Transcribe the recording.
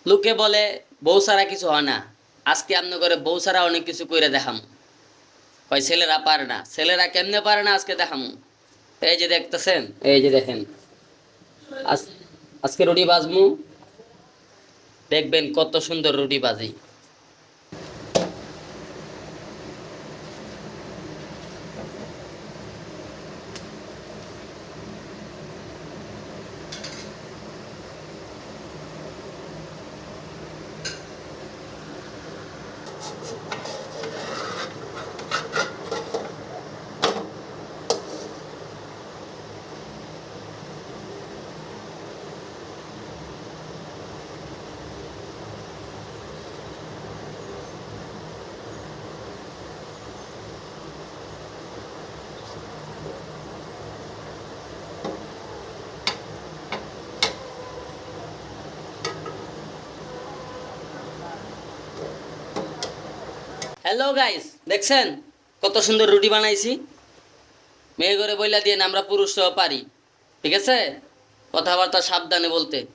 লোকে বলে বউ ছাড়া কিছু হয় না। আজকে আপনি করে বউ ছাড়া অনেক কিছু কইরা দেখাম। কয় ছেলেরা পারে না, ছেলেরা কেমনে পারে না আজকে দেখাম। এই যে দেখতেছেন, এই যে দেখেন, আজ- আজকে রুটি বাজমু, দেখবেন কত সুন্দর রুটি বাজি। হ্যালো গাইস, দেখছেন কত সুন্দর রুটি বানাইছি। মেয়ে করে বইলা দিয়ে আমরা পুরুষরাও পারি। ঠিক আছে, কথাবার্তা সাবধানে বলতে।